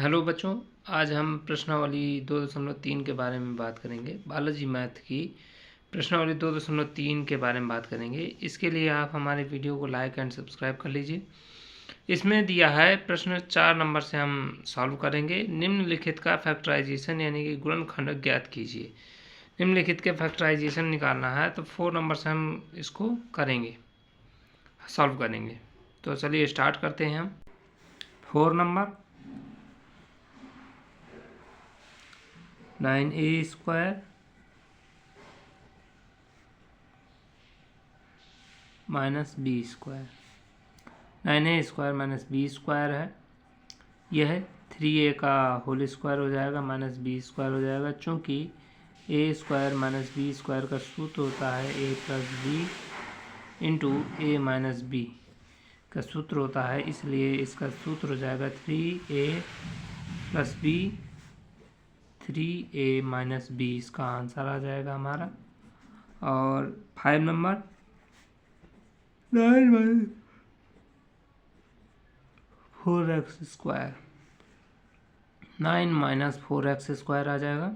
Hello बच्चों, आज हम प्रश्नावली 2.3 के बारे में बात करेंगे। बायोलॉजी मैथ की प्रश्नावली 2.3 के बारे में बात करेंगे। इसके लिए आप हमारे वीडियो को लाइक एंड सब्सक्राइब कर लीजिए। इसमें दिया है प्रश्न 4 नंबर से हम सॉल्व करेंगे। निम्नलिखित का फैक्टराइजेशन यानी कि गुणनखंड ज्ञात कीजिए। निम्नलिखित के फैक्टराइजेशन निकालना है तो 4 नंबर से हम इसको करेंगे, सॉल्व करेंगे। तो चलिए स्टार्ट करते हैं हम। 4 number 9a² minus b²। 9a² minus b² है, यह 3a का होल स्क्वायर हो जाएगा माइनस b² हो जाएगा। चूँकि a² माइनस b² का सूत्र होता है a plus B into a minus b का सूत्र होता है, इसलिए इसका सूत्र हो जाएगा 3a plus b 3a minus b, इसका आंसर आ जाएगा हमारा। और 5 नंबर 9 4x², 9 माइनस 4x² आ जाएगा।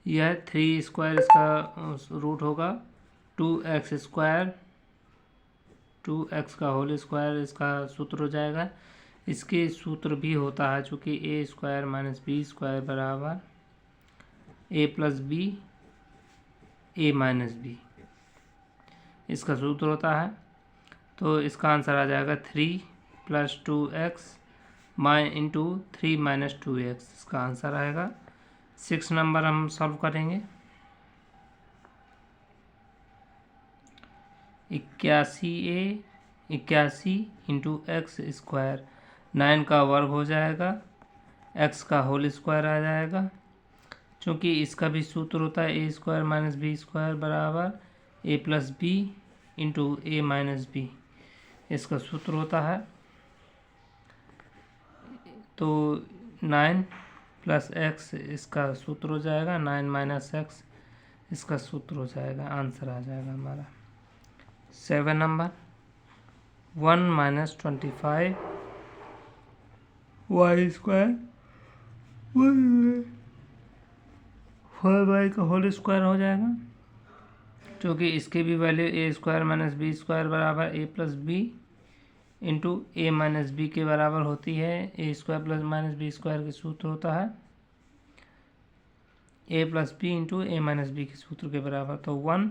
यह 3² इसका रूट होगा, 2x² 2x का होल स्क्वायर इसका सूत्र हो जाएगा। इसके सूत्र भी होता है चूँकि a² माइनस b² बराबर a plus B a minus b, इसका सूत्र होता है। तो इसका आंसर आ जाएगा 3 plus 2x into 3 minus 2x, इसका आंसर आएगा। 6 नंबर हम सॉल्व करेंगे। 81 इंटू x², 9 का वर्ग हो जाएगा, x का होल स्क्वायर आ जाएगा। चूँकि इसका भी सूत्र होता है a² माइनस b² बराबर a plus B into a minus b, इसका सूत्र होता है। तो 9 प्लस x इसका सूत्र हो जाएगा, 9 माइनस x इसका सूत्र हो जाएगा, आंसर आ जाएगा हमारा। 7 नंबर 1 माइनस 25 y² 4y का होल स्क्वायर हो जाएगा। क्योंकि इसके भी वैल्यू a² माइनस b² बराबर a plus B into a minus b के बराबर होती है। a² प्लस माइनस b² के सूत्र होता है a plus B into a minus b के सूत्र के बराबर। तो 1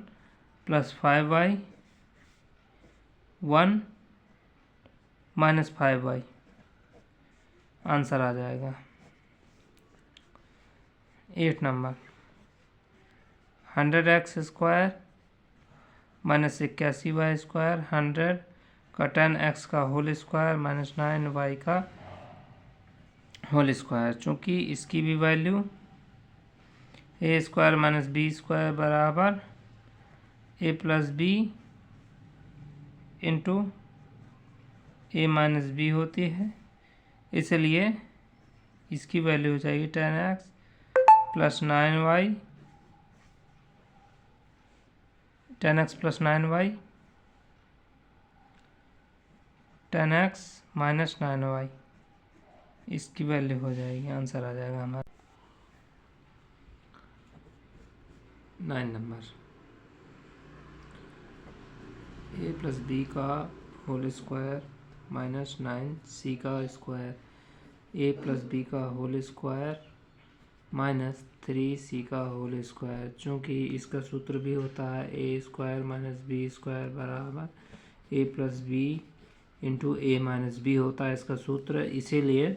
plus 5y 1 minus 5y, answer आ जाएगा। 8 नंबर 100x² माइनस 81y², 100 का 10x का होल स्क्वायर माइनस 9y का होल स्क्वायर। चूँकि इसकी भी वैल्यू a² माइनस b² बराबर a plus B into a minus b होती है, इसलिए इसकी वैल्यू हो जाएगी 10x plus 9y, 10x plus 9y 10x minus 9y, इसकी वैल्यू हो जाएगी, आंसर आ जाएगा हमारा। 9 नंबर a प्लस बी का होल स्क्वायर माइनस 9c का स्क्वायर, a प्लस बी का होल स्क्वायर माइनस 3c का होल स्क्वायर। चूँकि इसका सूत्र भी होता है a² माइनस b² बराबर a plus B into a minus B होता है इसका सूत्र, इसीलिए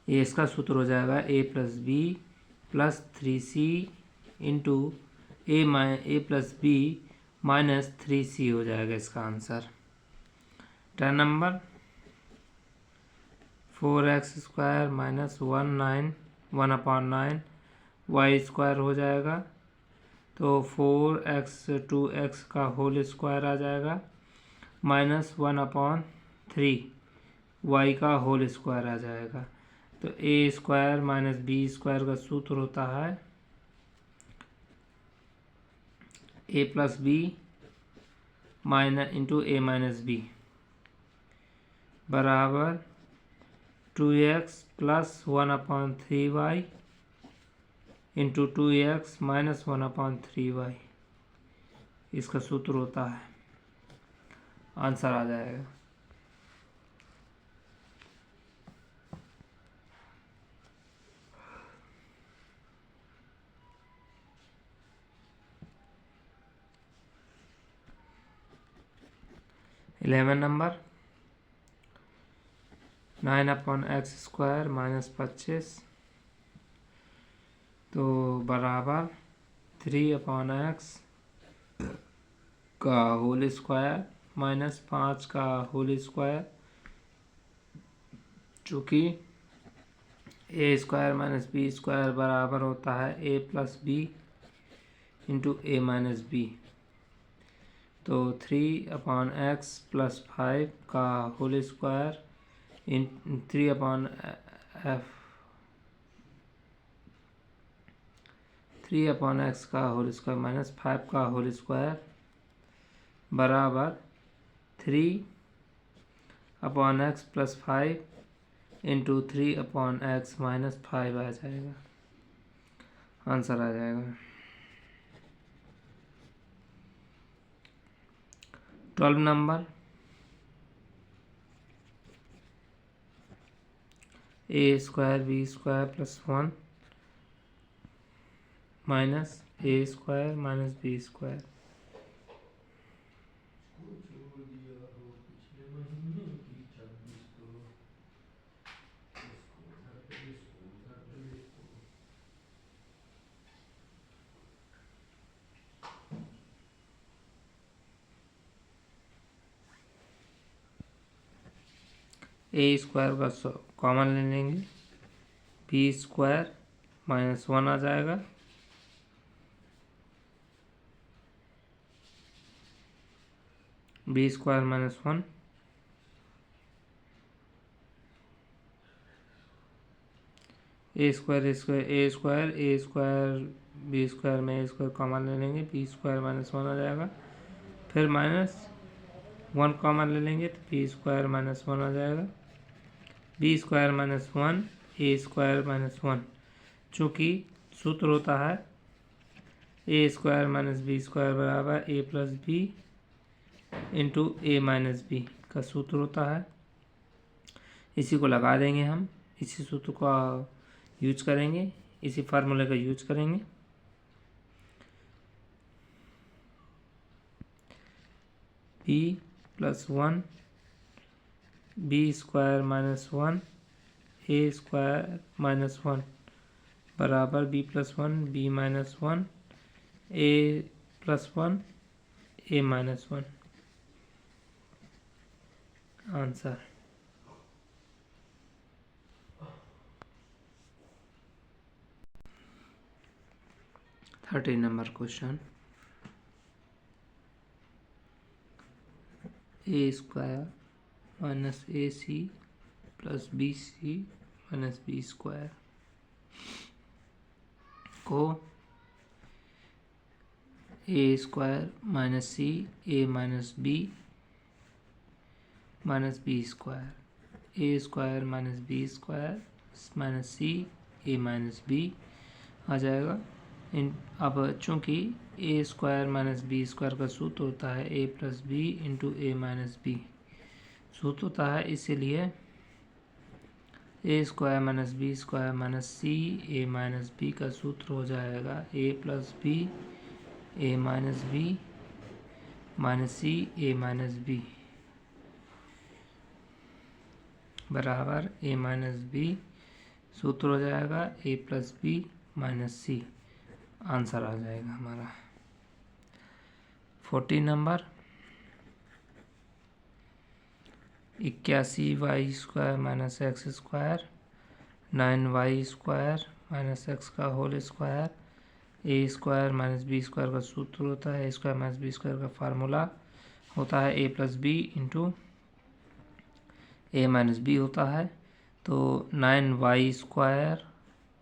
ये इसका सूत्र हो जाएगा a plus B plus 3c into a plus B minus 3c हो जाएगा इसका answer. 10 number 4x² minus 1/9 y² हो जाएगा। तो 4x 2x का होल स्क्वायर आ जाएगा माइनस 1/3 y का होल स्क्वायर आ जाएगा। तो a² माइनस b² का सूत्र होता है a plus B minus into a minus b बराबर 2x plus 1/3y into 2x minus 1/3y, इसका सूत्र होता है। आंसर आ जाएगा। इलेवन नंबर 9/x² माइनस 25 तो बराबर 3/x का होल स्क्वायर माइनस 5 का होल स्क्वायर, चूँकि a² माइनस b² बराबर होता है a plus B into a minus B. तो 3/x प्लस 5 का होल स्क्वायर इन 3/x का होल स्क्वायर माइनस 5 का होल स्क्वायर बराबर 3/x plus 5 into 3/x minus 5 आ जाएगा। आंसर आ जाएगा। 12 number a² b² plus 1 minus a² minus b²। a² का common ले लेंगे, b² माइनस 1 आ जाएगा, b² माइनस 1 a² b² में a² कॉमन ले लेंगे, b² माइनस 1 आ जाएगा, फिर माइनस 1 कॉमन ले लेंगे तो b² माइनस 1 आ जाएगा, b² माइनस 1 a² माइनस 1। चूँकि सूत्र होता है a² माइनस b² बराबर a plus B into a minus b का सूत्र होता है। इसी को लगा देंगे हम, इसी सूत्र का यूज करेंगे, इसी फार्मूले का यूज करेंगे। b plus 1 b² minus 1 a² minus 1 बराबर b plus 1 b minus 1 a plus 1 a minus 1। Answer 13 number question a² minus ac plus bc minus b² को a² minus c a minus b minus b² a² minus b² minus c a minus b आ जाएगा। अब चूँकि a² minus b² का सूत्र होता है a plus B into a minus B सूत्र होता है, इसीलिए a² minus b² minus c a minus b का सूत्र हो जाएगा a plus B a minus B minus c a minus b बराबर a माइनस बी सूत्र हो जाएगा a plus B minus C. Answer आ जाएगा हमारा। 14 नंबर 81y² minus x² 9y² minus x का whole square a² minus b² का सूत्र होता है a² माइनस b² का फार्मूला होता है a plus B into a minus B होता है। तो 9y²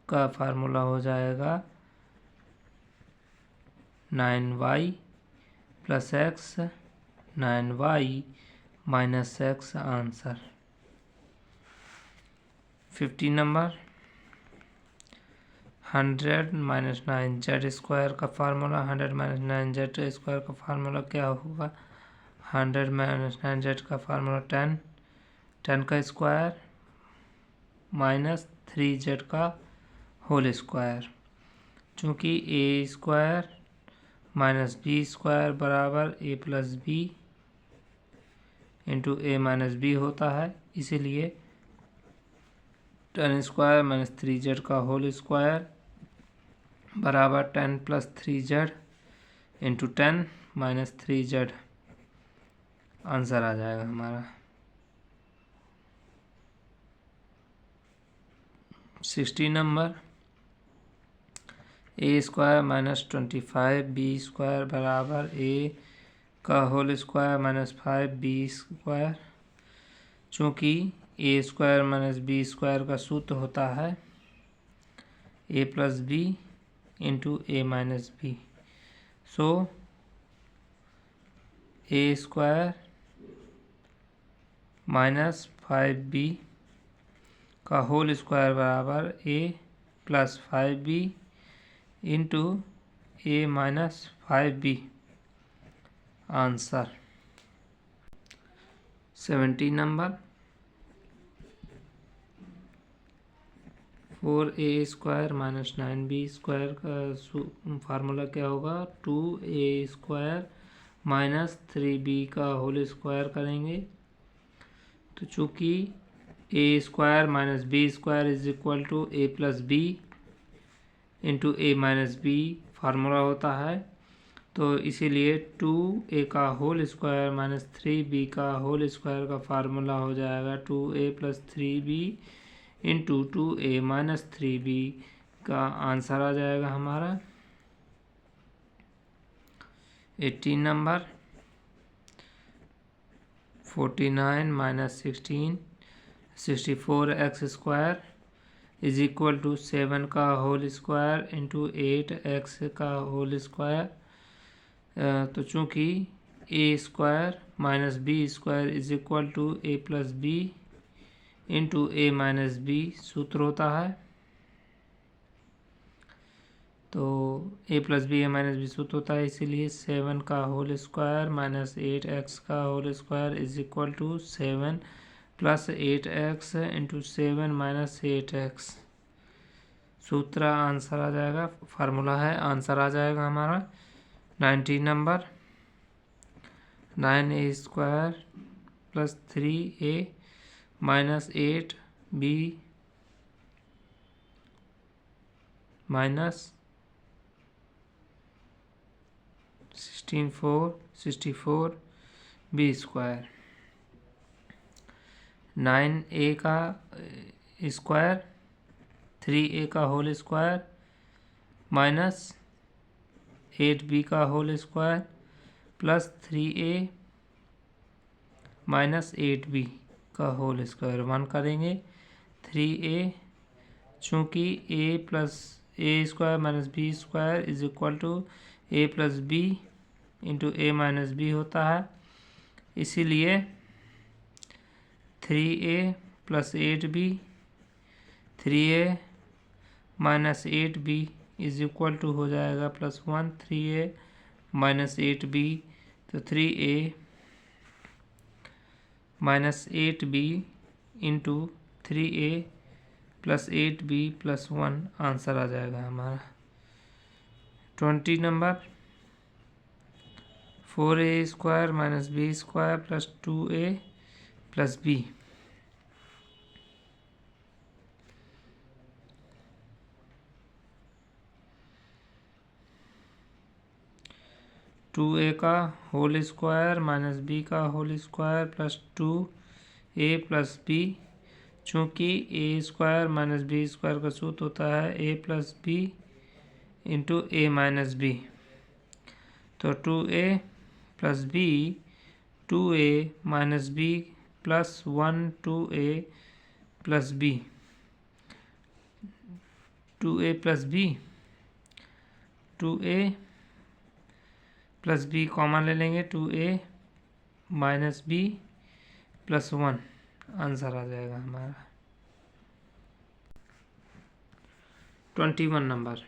का फार्मूला हो जाएगा 9y plus x 9y minus x। Answer 15 number 100 minus 9 z square का फार्मूला, 100 माइनस 9 जेड स्क्वायर का फार्मूला क्या होगा? 100 माइनस 9 जेड का फार्मूला 10, 10 का स्क्वायर माइनस 3 जेड का होल स्क्वायर। चूँकि A square minus B square बराबर A plus B into A minus B होता है, इसीलिए 10 स्क्वायर माइनस 3 जेड का होल स्क्वायर बराबर 10 plus 3 Z into 10 minus 3 Z answer आ जाएगा हमारा। 60 नंबर A square minus 25 B square बराबर ए का whole square minus 5 B square. चूँकि A square minus B square का सूत्र होता है A plus B into A minus B, so A square minus 5b का होल स्क्वायर बराबर A plus 5b into A minus 5b answer. 70 नंबर 4a square minus 9b square का formula क्या होगा? 2a स्क्वायर माइनस 3b का whole square करेंगे। तो चूँकि A square minus B square is equal to A plus B into A minus B formula होता है, तो इसीलिए 2a का होल स्क्वायर माइनस 3b का होल स्क्वायर का फार्मूला हो जाएगा 2a plus 3b into 2a minus 3b का आंसर आ जाएगा हमारा। 18 number 49 minus 16 64x square is equal to 7 का होल स्क्वायर इंटू 8x का होल स्क्वायर। तो चूँकि A square minus B square is equal to A plus B into A minus B सूत्र होता है, तो A plus B A minus B सूत्र होता है, इसीलिए 7 का होल स्क्वायर माइनस 8x का whole square is equal to 7 plus 8x into 7 minus 8x सूत्र आंसर आ जाएगा, फार्मूला है, आंसर आ जाएगा हमारा। 19 number 9a square plus 3a minus 8b minus 64 b square. 9a का स्क्वायर 3a का होल स्क्वायर माइनस 8b का whole square plus 3a minus 8b का होल स्क्वायर 1 करेंगे। 3a चूँकि a plus A square minus B square is equal to A plus B into A minus B होता है, इसीलिए 3a plus 8b 3a minus 8b is equal to हो जाएगा plus 1 3a minus 8b, तो 3a minus 8b into 3a plus 8b plus 1 answer आ जाएगा हमारा। 20 नंबर 4a square minus B square plus 2a plus B. 2a का whole square minus b का whole square plus 2a plus B. चूँकि A square minus B square का सूत्र होता है A plus B into A minus B, तो 2a plus B 2a minus B plus 1 2a plus B 2a plus B 2a plus B common ले लेंगे 2a minus B plus 1 answer आ जाएगा हमारा। 21 नंबर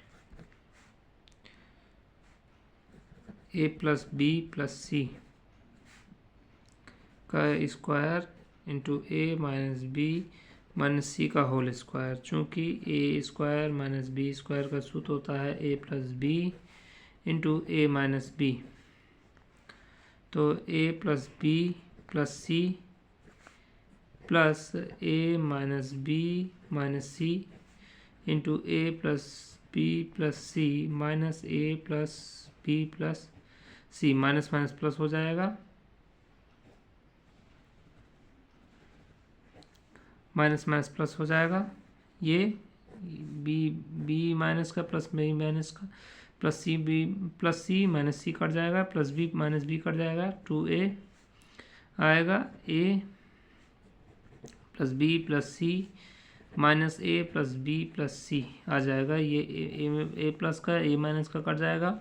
a plus B plus C का square into A minus B minus C का whole square. चूँकि A square minus B square का सूत्र होता है A plus B into A minus B, तो A plus B plus C plus A minus B minus C into A plus B plus C minus A plus B plus C, minus minus plus हो जाएगा, minus minus plus हो जाएगा। ये B minus का plus B minus का plus C minus C cut जाएगा, plus B minus B cut जाएगा, 2a आएगा, ए plus B plus C minus A plus B plus सी आ जाएगा। ये ए प्लस का ए माइनस का कट जाएगा,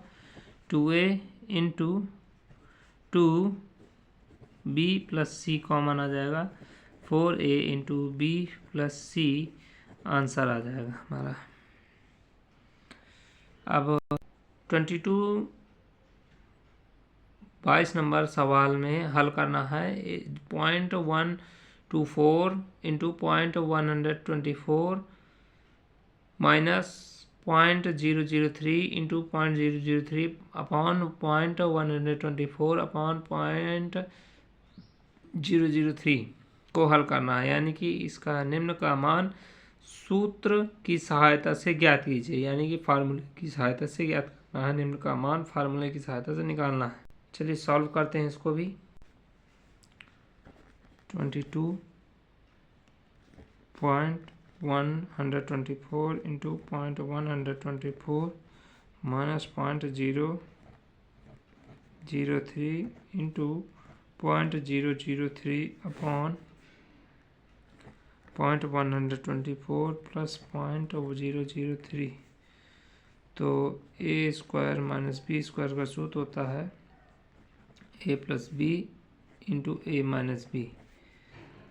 2a into 2b plus C common आ जाएगा, 4a into B plus C answer आ जाएगा हमारा। अब 22 नंबर सवाल में हल करना है। 0.124 into 0.124 minus 0.003 into 0.003 upon 0.124 upon 0.003 को हल करना है, यानी कि इसका निम्न का मान सूत्र की सहायता से ज्ञात कीजिए, यानी कि फार्मूले की सहायता से ज्ञात करना है। निम्न का मान फार्मूले की सहायता से निकालना है। चलिए सॉल्व करते हैं इसको भी। 22.124 into 0.124 minus 0.003 into 0.003 upon 0.124 plus 0.003, तो ए स्क्वायर माइनस बी स्क्वायर का सूत्र होता है A plus B into A minus B.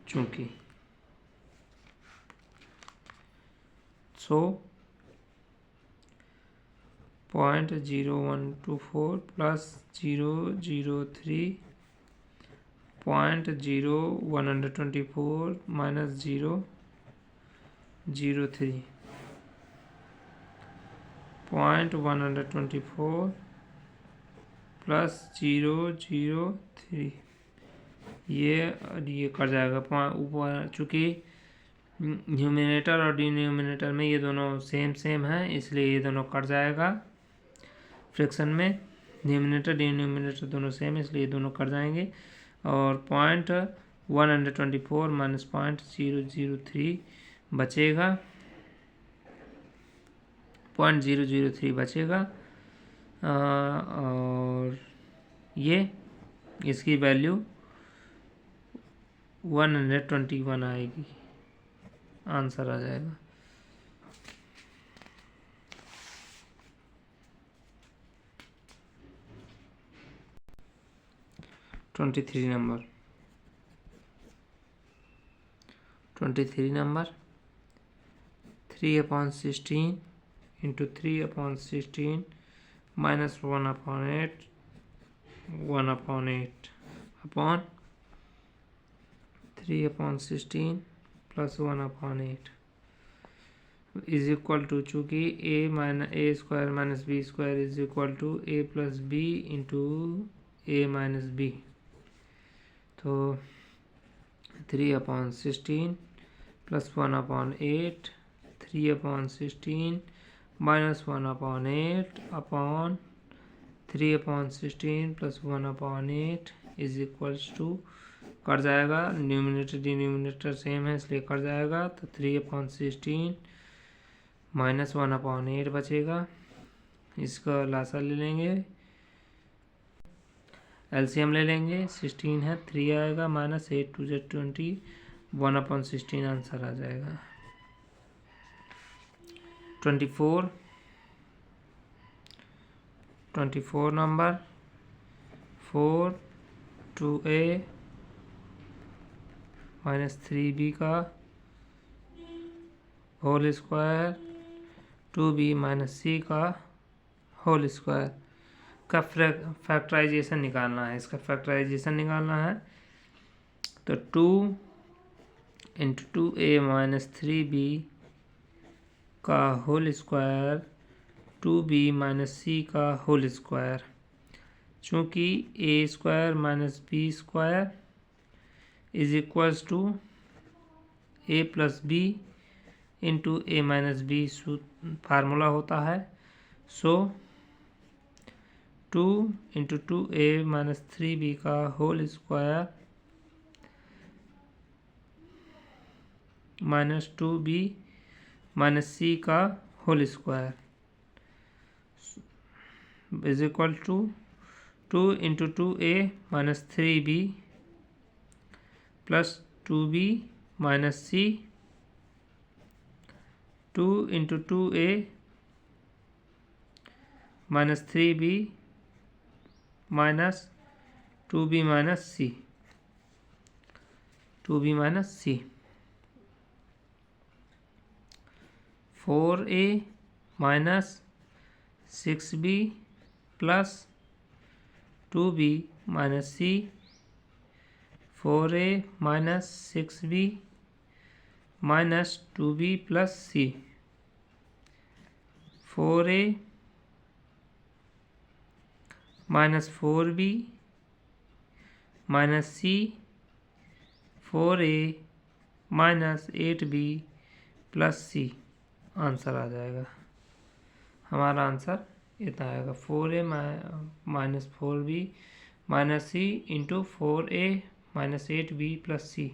चूँकि 0.0124 प्लस 003 0.124 माइनस 003 0.124 प्लस 003, ये कर जाएगा ऊपर। चूँकि न्यूमिनेटर और डिनोमिनेटर में ये दोनों सेम हैं, इसलिए ये दोनों कट जाएगा। फ्रैक्शन में न्यूमिनेटर डिनोमिनेटर दोनों सेम है, इसलिए ये दोनों कट जाएंगे, और 0.124 माइनस 0.003 बचेगा, 0.003 बचेगा, और ये इसकी वैल्यू 121 आएगी, आंसर आ जाएगा। ट्वेंटी थ्री नंबर 3/16 into 3/16 minus 1/8 1/8 upon 3/16 plus 1/8 is equal to, चूँकि A square minus B square is equal to A plus B into A minus B, तो 3/16 plus 1/8 3/16 minus 1/8 upon 3/16 plus 1/8 is equals to, cut जाएगा, numerator denominator same है इसलिए cut जाएगा, तो 3/16 minus 1/8 बचेगा। इसका लासा ले लेंगे, एलसीएम ले लेंगे, 16 है, 3 आएगा, माइनस 8 2 20 1/16 आंसर आ जाएगा। 24 नंबर 4 2a माइनस 3b का whole square 2b minus C का होल स्क्वायर का फैक्टराइजेशन निकालना है। इसका फैक्टराइजेशन निकालना है तो 2 इंटू 2a माइनस 3b का whole square 2b minus C का होल स्क्वायर, चूँकि a square minus b square is equals to a plus B into A minus B formula होता है। So 2 into 2a minus 3b का whole square minus 2b minus C का whole square is equal to 2 into 2a minus 3b plus 2b minus C 2 into 2a minus 3b minus 2b minus C 2b minus C 4a minus 6b plus 2b minus C 4a minus 6b minus 2b plus C 4a minus 4b minus C 4a minus 8b plus C answer आ जाएगा। हमारा answer इतना आएगा 4a minus 4b minus C into 4a minus 8b plus सी।